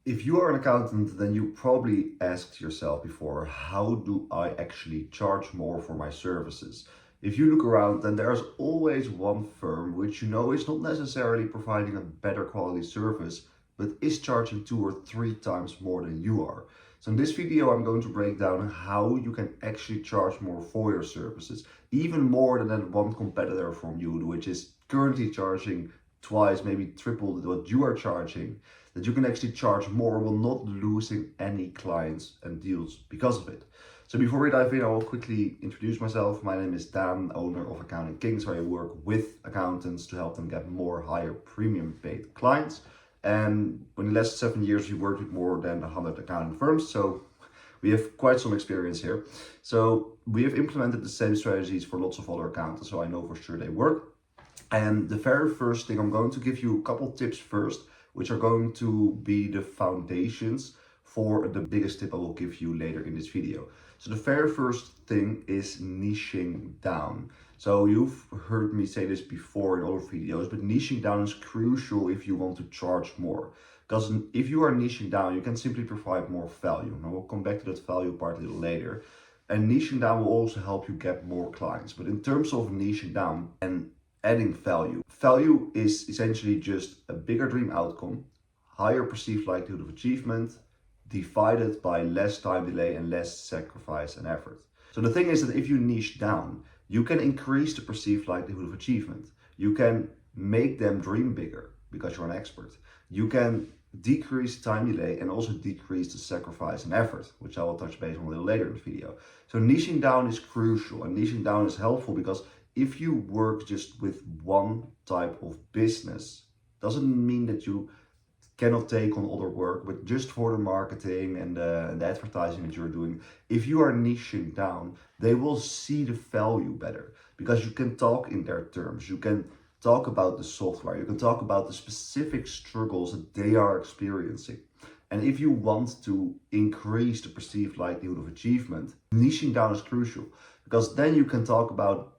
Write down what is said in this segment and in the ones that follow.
If you are an accountant, then you probably asked yourself before, how do I actually charge more for my services? If you look around, then there's always one firm which you know is not necessarily providing a better quality service, but is charging 2 or 3 times more than you are. So in this video, I'm going to break down how you can actually charge more for your services, even more than that one competitor from you, which is currently charging twice, maybe triple what you are charging, that you can actually charge more while not losing any clients and deals because of it. So before we dive in, I will quickly introduce myself. My name is Daan, owner of Accounting Kings, where I work with accountants to help them get more higher premium paid clients. And in the last 7 years, we worked with more than 100 accounting firms. So we have quite some experience here. So we have implemented the same strategies for lots of other accountants, so I know for sure they work. And the very first thing, I'm going to give you a couple tips first, which are going to be the foundations for the biggest tip I will give you later in this video. So the very first thing is niching down. So you've heard me say this before in other videos, but niching down is crucial if you want to charge more. Because if you are niching down, you can simply provide more value. And we'll come back to that value part a little later. And niching down will also help you get more clients. But in terms of niching down and adding value. Value is essentially just a bigger dream outcome, higher perceived likelihood of achievement, divided by less time delay and less sacrifice and effort. So the thing is that if you niche down, you can increase the perceived likelihood of achievement. You can make them dream bigger because you're an expert. You can decrease time delay and also decrease the sacrifice and effort, which I will touch base on a little later in the video. So niching down is crucial, and niching down is helpful because if you work just with one type of business, doesn't mean that you cannot take on other work, but just for the marketing and the advertising that you're doing, if you are niching down, they will see the value better because you can talk in their terms. You can talk about the software, you can talk about the specific struggles that they are experiencing. And if you want to increase the perceived likelihood of achievement, niching down is crucial because then you can talk about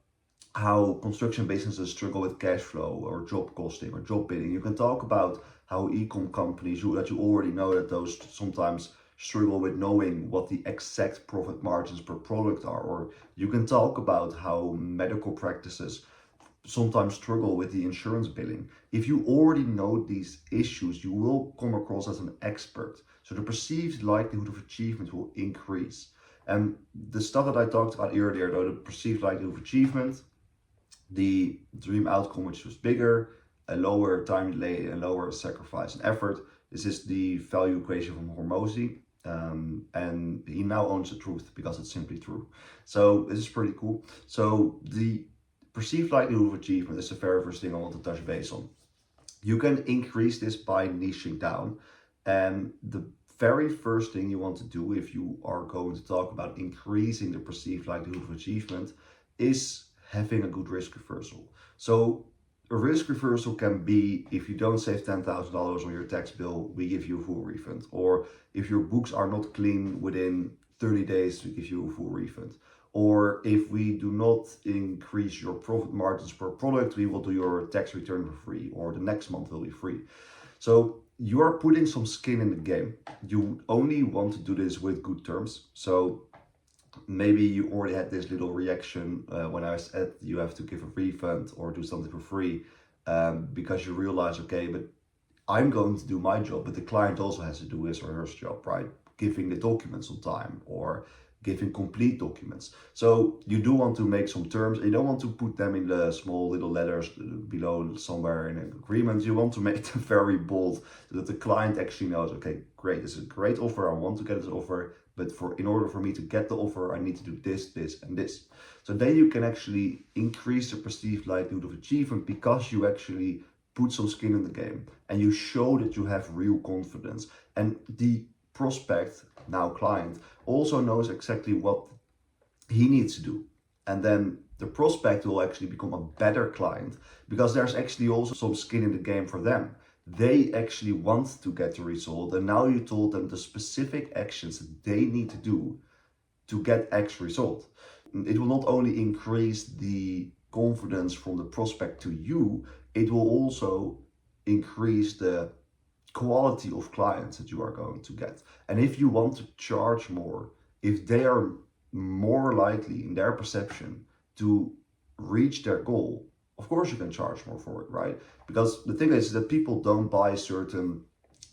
how construction businesses struggle with cash flow or job costing or job bidding. You can talk about how e-com companies that you already know that those sometimes struggle with knowing what the exact profit margins per product are. Or you can talk about how medical practices sometimes struggle with the insurance billing. If you already know these issues, you will come across as an expert. So the perceived likelihood of achievement will increase. And the stuff that I talked about earlier, though, the perceived likelihood of achievement, the dream outcome, which was bigger, a lower time delay, and lower sacrifice and effort. This is the value equation from Hormozy. And he now owns the truth because it's simply true. So this is pretty cool. So the perceived likelihood of achievement is the very first thing I want to touch base on. You can increase this by niching down. And the very first thing you want to do if you are going to talk about increasing the perceived likelihood of achievement is having a good risk reversal. So a risk reversal can be if you don't save $10,000 on your tax bill, we give you a full refund. Or if your books are not clean within 30 days, we give you a full refund. Or if we do not increase your profit margins per product, we will do your tax return for free, or the next month will be free. So you are putting some skin in the game. You only want to do this with good terms. So maybe you already had this little reaction when I said you have to give a refund or do something for free because you realize, okay, but I'm going to do my job, but the client also has to do his or her job, right? Giving the documents on time or giving complete documents. So you do want to make some terms. You don't want to put them in the small little letters below somewhere in an agreement. You want to make them very bold so that the client actually knows, okay, great, this is a great offer. I want to get this offer, but in order for me to get the offer, I need to do this, this, and this. So then you can actually increase the perceived likelihood of achievement because you actually put some skin in the game and you show that you have real confidence. And the prospect, now client, also knows exactly what he needs to do. And then the prospect will actually become a better client because there's actually also some skin in the game for them. They actually want to get the result, and now you told them the specific actions that they need to do to get X result. It will not only increase the confidence from the prospect to you, it will also increase the quality of clients that you are going to get. And if you want to charge more, if they are more likely in their perception to reach their goal, of course you can charge more for it, right? Because the thing is that people don't buy certain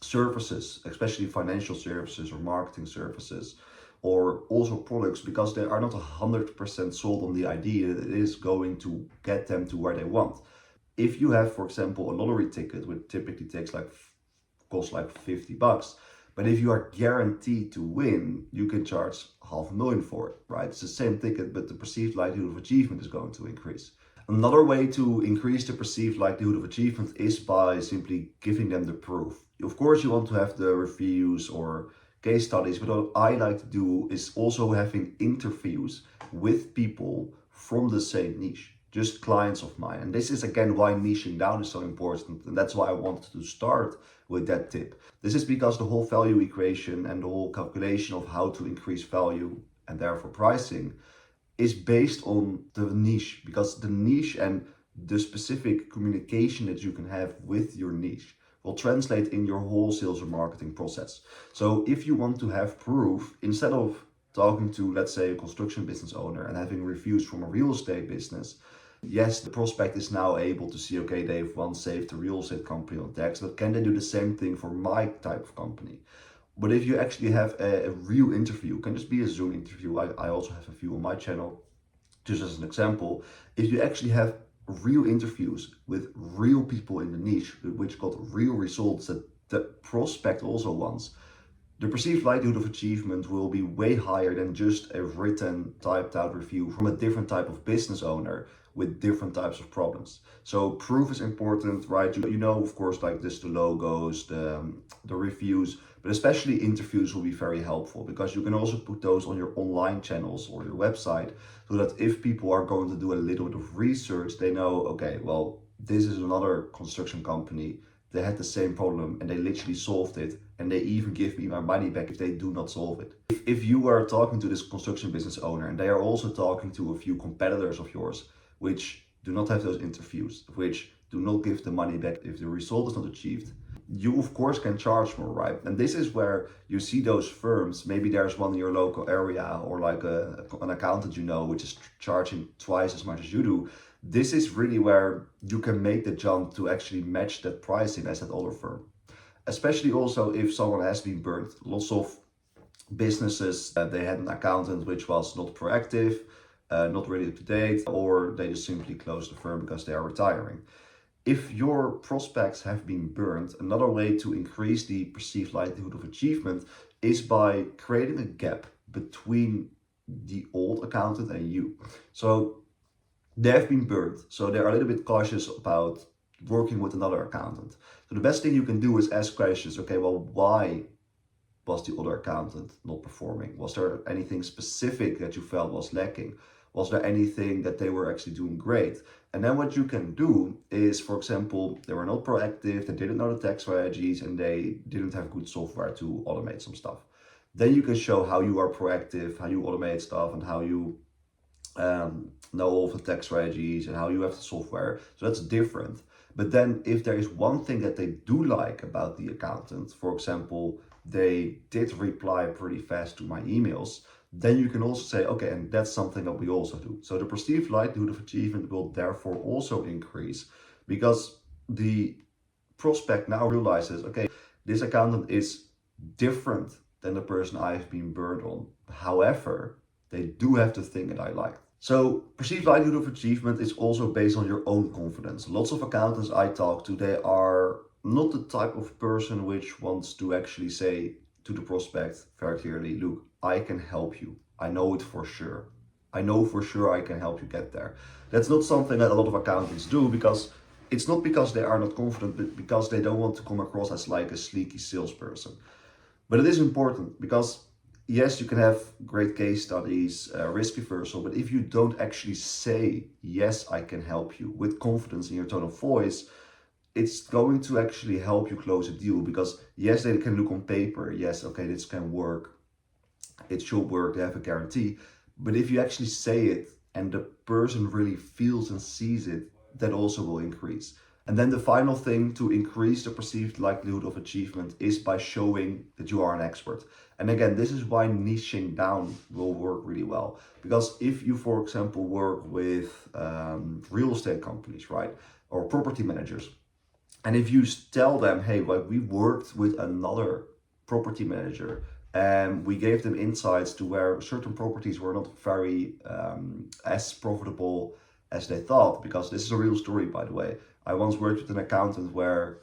services, especially financial services or marketing services, or also products, because they are not 100% sold on the idea that it is going to get them to where they want. If you have, for example, a lottery ticket, which typically takes like costs like $50, but if you are guaranteed to win, you can charge $500,000 for it, right? It's the same ticket, but the perceived likelihood of achievement is going to increase. Another way to increase the perceived likelihood of achievement is by simply giving them the proof. Of course, you want to have the reviews or case studies, but what I like to do is also having interviews with people from the same niche, just clients of mine. And this is again why niching down is so important. And that's why I wanted to start with that tip. This is because the whole value equation and the whole calculation of how to increase value and therefore pricing is based on the niche, because the niche and the specific communication that you can have with your niche will translate in your whole sales or marketing process. So if you want to have proof, instead of talking to, let's say, a construction business owner and having reviews from a real estate business, yes, the prospect is now able to see, okay, they've once saved a real estate company on tax, but can they do the same thing for my type of company? But if you actually have a real interview, it can just be a Zoom interview. I also have a few on my channel, just as an example. If you actually have real interviews with real people in the niche, which got real results that the prospect also wants, the perceived likelihood of achievement will be way higher than just a written, typed out review from a different type of business owner with different types of problems. So proof is important, right? You know, of course, like this, the logos, the reviews, but especially interviews will be very helpful, because you can also put those on your online channels or your website, so that if people are going to do a little bit of research, they know, okay, well, this is another construction company. They had the same problem and they literally solved it, and they even give me my money back if they do not solve it. If you are talking to this construction business owner and they are also talking to a few competitors of yours, which do not have those interviews, which do not give the money back if the result is not achieved, you of course can charge more, right? And this is where you see those firms, maybe there's one in your local area, or like an accountant you know, which is charging twice as much as you do. This is really where you can make the jump to actually match that pricing as that other firm. Especially also if someone has been burned. Lots of businesses, they had an accountant which was not proactive, not really up to date, or they just simply closed the firm because they are retiring. If your prospects have been burned, another way to increase the perceived likelihood of achievement is by creating a gap between the old accountant and you. So they have been burned, so they're a little bit cautious about working with another accountant. So the best thing you can do is ask questions. Okay, well, why was the other accountant not performing? Was there anything specific that you felt was lacking? Was there anything that they were actually doing great? And then what you can do is, for example, they were not proactive, they didn't know the tax strategies, and they didn't have good software to automate some stuff. Then you can show how you are proactive, how you automate stuff, and how you know all of the tax strategies and how you have the software. So that's different. But then if there is one thing that they do like about the accountant, for example, they did reply pretty fast to my emails, then you can also say, okay, and that's something that we also do. So the perceived likelihood of achievement will therefore also increase, because the prospect now realizes, okay, this accountant is different than the person I've been burned on. However, they do have the thing that I like. So perceived likelihood of achievement is also based on your own confidence. Lots of accountants I talk to, they are not the type of person which wants to actually say to the prospect very clearly, look, I can help you. I know it for sure. I know for sure I can help you get there. That's not something that a lot of accountants do, because it's not because they are not confident, but because they don't want to come across as like a sleeky salesperson. But it is important, because yes, you can have great case studies, risk reversal, but if you don't actually say, yes, I can help you with confidence in your tone of voice, it's going to actually help you close a deal. Because yes, they can look on paper, yes, okay, this can work, it should work, they have a guarantee. But if you actually say it and the person really feels and sees it, that also will increase. And then the final thing to increase the perceived likelihood of achievement is by showing that you are an expert. And again, this is why niching down will work really well. Because if you, for example, work with real estate companies, right, or property managers, and if you tell them, hey, well, we worked with another property manager and we gave them insights to where certain properties were not very as profitable as they thought, because this is a real story, by the way. I once worked with an accountant where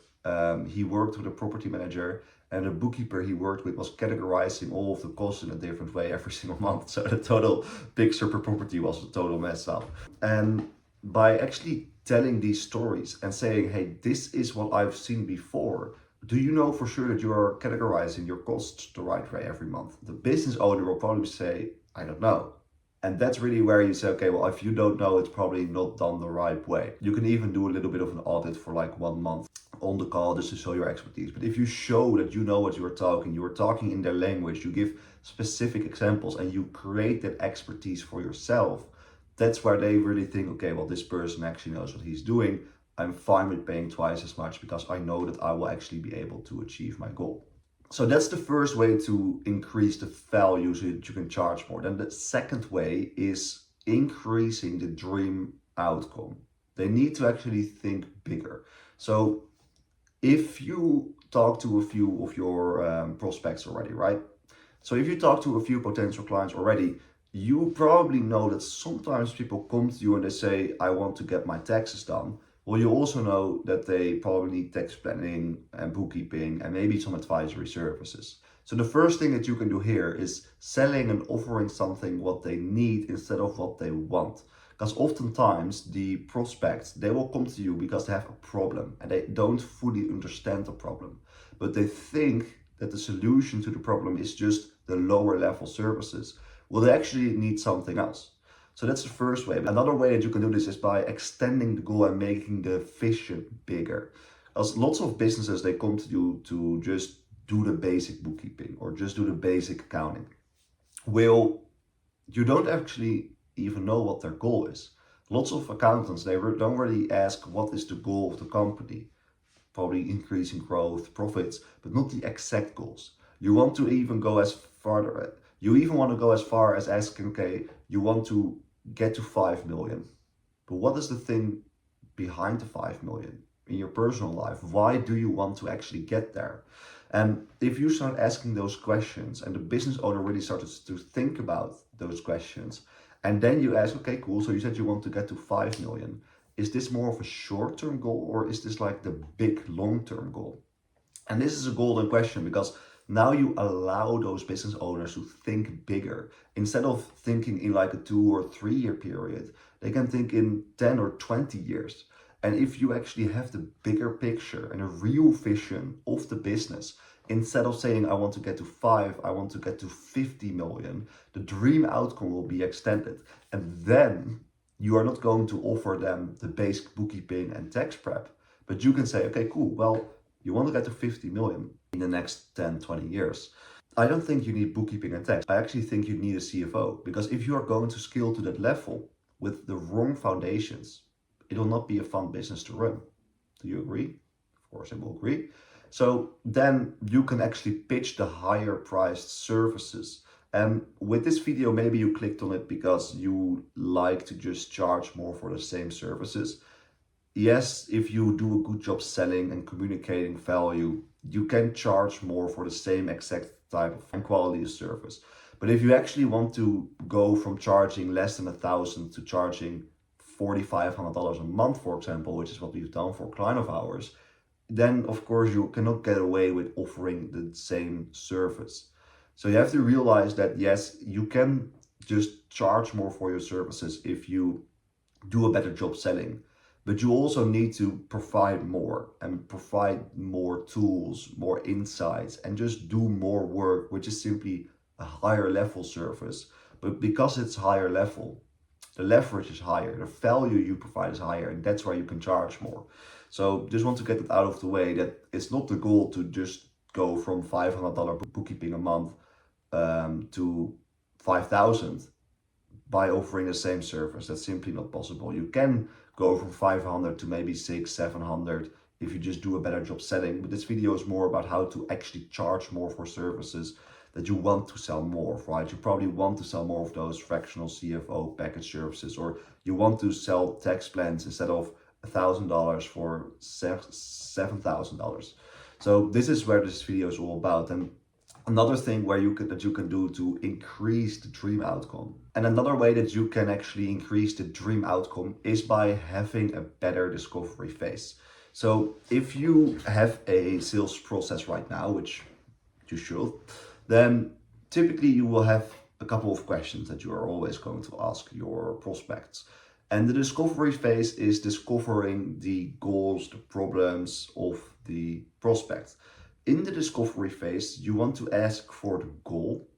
he worked with a property manager, and the bookkeeper he worked with was categorizing all of the costs in a different way every single month. So the total picture per property was a total mess up. And by actually telling these stories and saying, hey, this is what I've seen before, do you know for sure that you are categorizing your costs the right way every month? The business owner will probably say, I don't know. And that's really where you say, okay, well, if you don't know, it's probably not done the right way. You can even do a little bit of an audit for like 1 month on the call just to show your expertise. But if you show that you know what you are talking in their language, you give specific examples and you create that expertise for yourself, that's where they really think, okay, well, this person actually knows what he's doing. I'm fine with paying twice as much because I know that I will actually be able to achieve my goal. So that's the first way to increase the value so that you can charge more. Then the second way is increasing the dream outcome. They need to actually think bigger. So if you talk to a few of your prospects already, right? So if you talk to a few potential clients already, you probably know that sometimes people come to you and they say, I want to get my taxes done. Well, you also know that they probably need tax planning and bookkeeping and maybe some advisory services. So the first thing that you can do here is selling and offering something what they need instead of what they want. Because oftentimes the prospects, they will come to you because they have a problem and they don't fully understand the problem. But they think that the solution to the problem is just the lower level services. Well, they actually need something else. So that's the first way. Another way that you can do this is by extending the goal and making the vision bigger. As lots of businesses, they come to you to just do the basic bookkeeping or just do the basic accounting. Well, you don't actually even know what their goal is. Lots of accountants, they don't really ask what is the goal of the company. Probably increasing growth, profits, but not the exact goals. You want to even go as far, you even want to go as far as asking, okay, you want to get to 5 million. But what is the thing behind the 5 million in your personal life? Why do you want to actually get there? And if you start asking those questions and the business owner really starts to think about those questions, and then you ask, okay, cool, so you said you want to get to 5 million. Is this more of a short-term goal or is this like the big long-term goal? And this is a golden question because now you allow those business owners to think bigger. Instead of thinking in like a 2 or 3 year period, they can think in 10 or 20 years. And if you actually have the bigger picture and a real vision of the business, instead of saying, I want to get to 5, I want to get to 50 million, the dream outcome will be extended. And then you are not going to offer them the basic bookkeeping and tax prep, but you can say, okay, cool, well, you want to get to 50 million in the next 10, 20 years. I don't think you need bookkeeping and tax. I actually think you need a CFO, because if you are going to scale to that level with the wrong foundations, it will not be a fun business to run. Do you agree? Of course I will agree. So then you can actually pitch the higher priced services. And with this video, maybe you clicked on it because you like to just charge more for the same services. Yes, if you do a good job selling and communicating value, you can charge more for the same exact type of and quality of service. But if you actually want to go from charging less than 1,000 to charging $4,500 a month, for example, which is what we've done for a client of ours, then of course you cannot get away with offering the same service. So you have to realize that yes, you can just charge more for your services if you do a better job selling, but you also need to provide more and provide more tools, more insights, and just do more work, which is simply a higher level service. But because it's higher level, the leverage is higher, the value you provide is higher, and that's why you can charge more. So just want to get it out of the way that it's not the goal to just go from $500 bookkeeping a month to 5,000 by offering the same service. That's simply not possible. You can go from 500 to maybe 600, 700 if you just do a better job selling. But this video is more about how to actually charge more for services that you want to sell more of, right? You probably want to sell more of those fractional CFO package services, or you want to sell tax plans instead of $1,000 for $7,000. So this is where this video is all about. And another thing where that you can do to increase the dream outcome. And another way that you can actually increase the dream outcome is by having a better discovery phase. So if you have a sales process right now, which you should, then typically you will have a couple of questions that you are always going to ask your prospects. And the discovery phase is discovering the goals, the problems of the prospect. In the discovery phase, you want to ask for the goal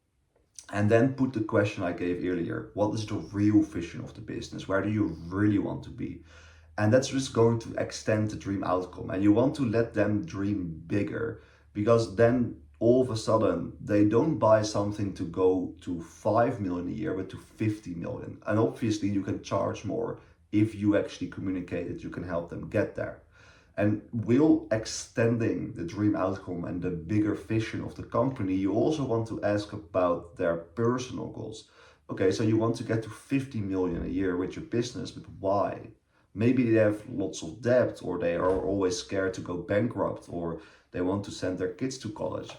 and then put the question I gave earlier. What is the real vision of the business? Where do you really want to be? And that's just going to extend the dream outcome. And you want to let them dream bigger, because then all of a sudden they don't buy something to go to 5 million a year, but to 50 million. And obviously you can charge more if you actually communicate that you can help them get there. And while extending the dream outcome and the bigger vision of the company, you also want to ask about their personal goals. Okay, so you want to get to 50 million a year with your business, but why? Maybe they have lots of debt, or they are always scared to go bankrupt, or they want to send their kids to college.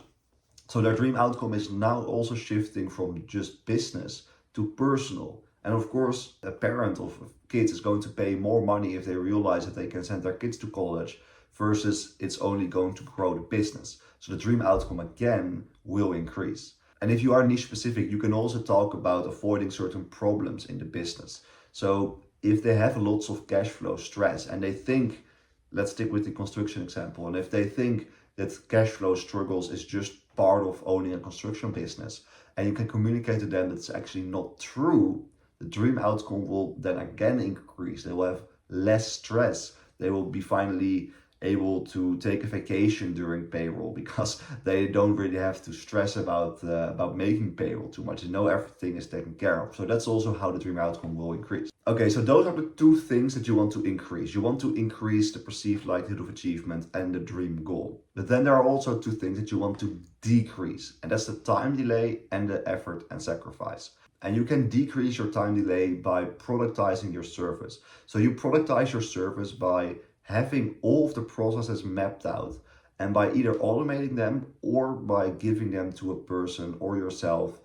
So their dream outcome is now also shifting from just business to personal. And of course, a parent of kids is going to pay more money if they realize that they can send their kids to college versus it's only going to grow the business. So the dream outcome again will increase. And if you are niche specific, you can also talk about avoiding certain problems in the business. So if they have lots of cash flow stress and they think, let's stick with the construction example, and if they think that cash flow struggles is just part of owning a construction business, and you can communicate to them that's actually not true, the dream outcome will then again increase. They will have less stress. They will be finally able to take a vacation during payroll because they don't really have to stress about making payroll too much. They know everything is taken care of. So that's also how the dream outcome will increase. Okay, so those are the two things that you want to increase. You want to increase the perceived likelihood of achievement and the dream goal. But then there are also two things that you want to decrease, and that's the time delay and the effort and sacrifice. And you can decrease your time delay by productizing your service. So you productize your service by having all of the processes mapped out, and by either automating them or by giving them to a person or yourself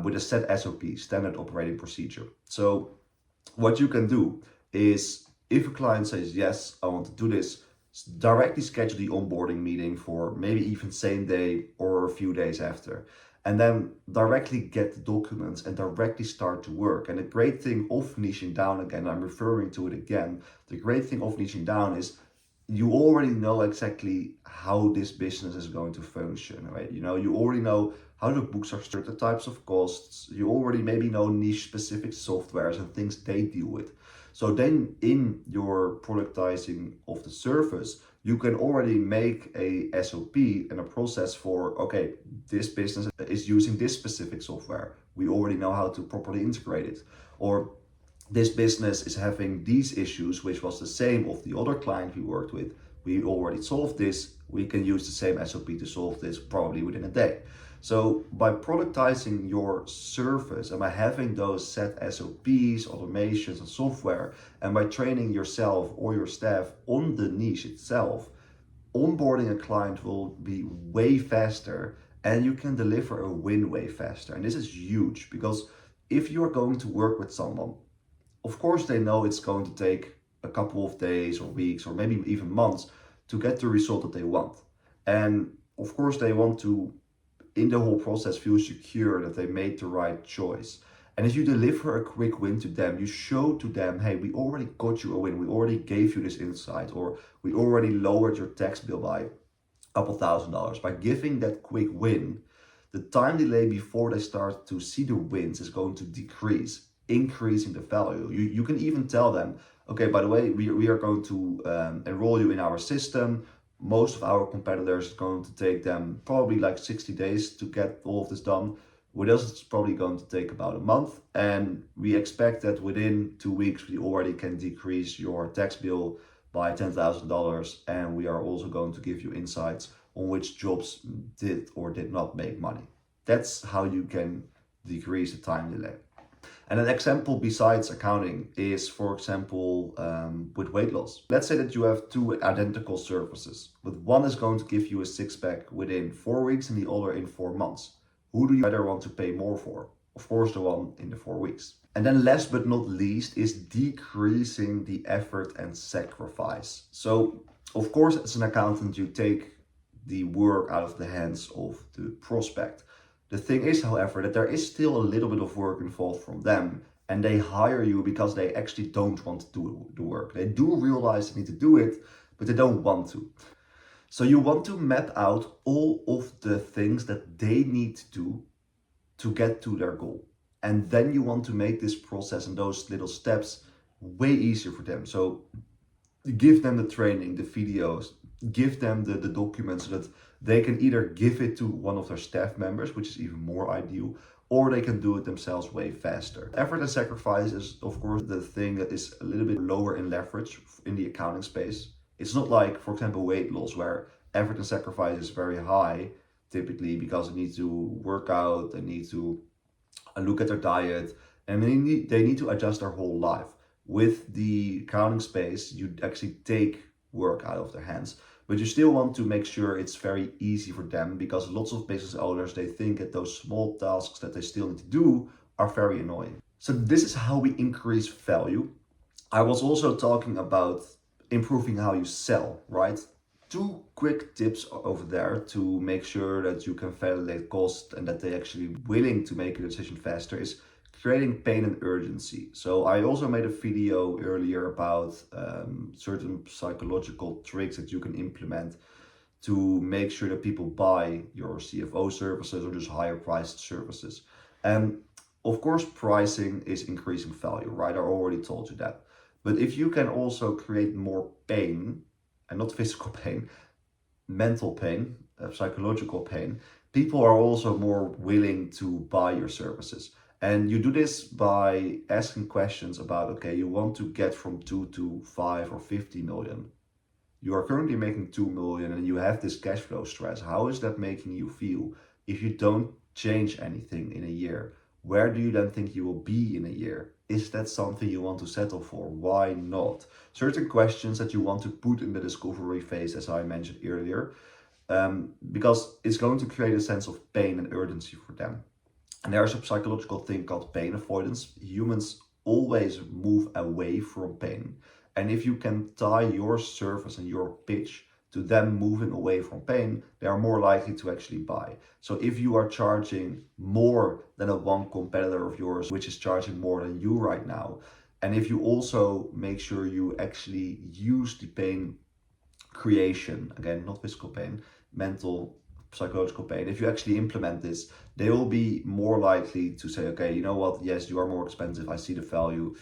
with a set SOP, standard operating procedure. So what you can do is, if a client says, yes, I want to do this, directly schedule the onboarding meeting for maybe even same day or a few days after. And then directly get the documents and directly start to work. And the great thing of niching down, again, I'm referring to it again, the great thing of niching down is you already know exactly how this business is going to function, right? You know, you already know how the books are structured, the types of costs. You already maybe know niche specific softwares and things they deal with. So then in your productizing of the service, you can already make a SOP and a process for, okay, this business is using this specific software. We already know how to properly integrate it. Or this business is having these issues, which was the same of the other client we worked with. We already solved this. We can use the same SOP to solve this probably within a day. So by productizing your service and by having those set SOPs, automations, and software, and by training yourself or your staff on the niche itself, onboarding a client will be way faster and you can deliver a win way faster. And this is huge, because if you are going to work with someone, of course they know it's going to take a couple of days or weeks or maybe even months to get the result that they want. And of course they want to, in the whole process, feel secure that they made the right choice. And if you deliver a quick win to them, you show to them, hey, we already got you a win, we already gave you this insight, or we already lowered your tax bill by a couple $1,000. By giving that quick win, the time delay before they start to see the wins is going to decrease, increasing the value. You can even tell them, okay, by the way, we are going to enroll you in our system. Most of our competitors are going to take them probably like 60 days to get all of this done. With us, it's probably going to take about a month, and we expect that within 2 weeks, we already can decrease your tax bill by $10,000, and we are also going to give you insights on which jobs did or did not make money. That's how you can decrease the time delay. And an example besides accounting is, for example, with weight loss. Let's say that you have two identical services, but one is going to give you a six pack within 4 weeks and the other in 4 months. Who do you better want to pay more for? Of course, the one in the 4 weeks. And then last but not least is decreasing the effort and sacrifice. So, of course, as an accountant, you take the work out of the hands of the prospect. The thing is, however, that there is still a little bit of work involved from them, and they hire you because they actually don't want to do the work. They do realize they need to do it, but they don't want to. So you want to map out all of the things that they need to do to get to their goal. And then you want to make this process and those little steps way easier for them. So give them the training, the videos, give them the documents so that they can either give it to one of their staff members, which is even more ideal, or they can do it themselves way faster. Effort and sacrifice is, of course, the thing that is a little bit lower in leverage in the accounting space. It's not like, for example, weight loss, where effort and sacrifice is very high, typically because they need to work out, they need to look at their diet, and they need to adjust their whole life. With the accounting space, you actually take work out of their hands, but you still want to make sure it's very easy for them, because lots of business owners, they think that those small tasks that they still need to do are very annoying. So this is how we increase value. I was also talking about improving how you sell, right? Two quick tips over there to make sure that you can validate cost and that they actually willing to make a decision faster is creating pain and urgency. So I also made a video earlier about certain psychological tricks that you can implement to make sure that people buy your CFO services or just higher priced services. And of course, pricing is increasing value, right? I already told you that. But if you can also create more pain, and not physical pain, mental pain, psychological pain, people are also more willing to buy your services. And you do this by asking questions about, okay, you want to get from 2 to 5 or 50 million. You are currently making 2 million and you have this cash flow stress. How is that making you feel? If you don't change anything in a year, where do you then think you will be in a year? Is that something you want to settle for? Why not? Certain questions that you want to put in the discovery phase, as I mentioned earlier, because it's going to create a sense of pain and urgency for them. And there's a psychological thing called pain avoidance. Humans always move away from pain. And if you can tie your service and your pitch to them moving away from pain, they are more likely to actually buy. So if you are charging more than a one competitor of yours, which is charging more than you right now, and if you also make sure you actually use the pain creation, again, not physical pain, mental, psychological pain, if you actually implement this, they will be more likely to say, okay, you know what, yes, you are more expensive, I see the value,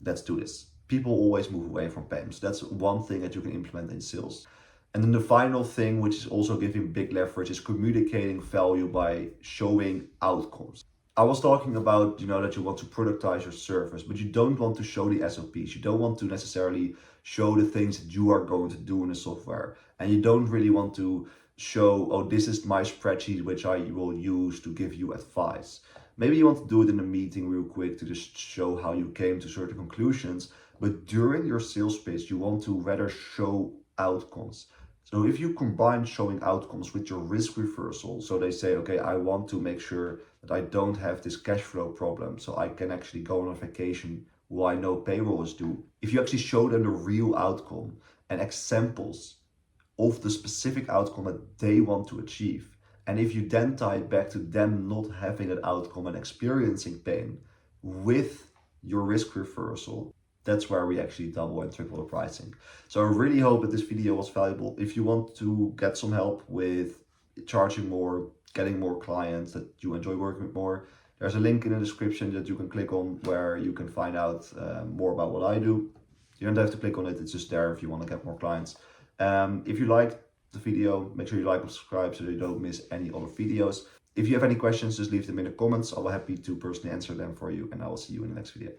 let's do this. People always move away from pain. So that's one thing that you can implement in sales. And then the final thing, which is also giving big leverage, is communicating value by showing outcomes. I was talking about, that you want to productize your service, but you don't want to show the SOPs. You don't want to necessarily show the things that you are going to do in the software. And you don't really want to show, oh, this is my spreadsheet, which I will use to give you advice. Maybe you want to do it in a meeting real quick to just show how you came to certain conclusions. But during your sales pitch, you want to rather show outcomes. So if you combine showing outcomes with your risk reversal, so they say, okay, I want to make sure that I don't have this cash flow problem, so I can actually go on a vacation while I know payroll is due. If you actually show them the real outcome and examples of the specific outcome that they want to achieve, and if you then tie it back to them not having that outcome and experiencing pain with your risk reversal, that's where we actually double and triple the pricing. So I really hope that this video was valuable. If you want to get some help with charging more, getting more clients that you enjoy working with more, there's a link in the description that you can click on where you can find out more about what I do. You don't have to click on it, it's just there if you want to get more clients. If you liked the video, make sure you like and subscribe so that you don't miss any other videos. If you have any questions, just leave them in the comments. I'll be happy to personally answer them for you, and I will see you in the next video.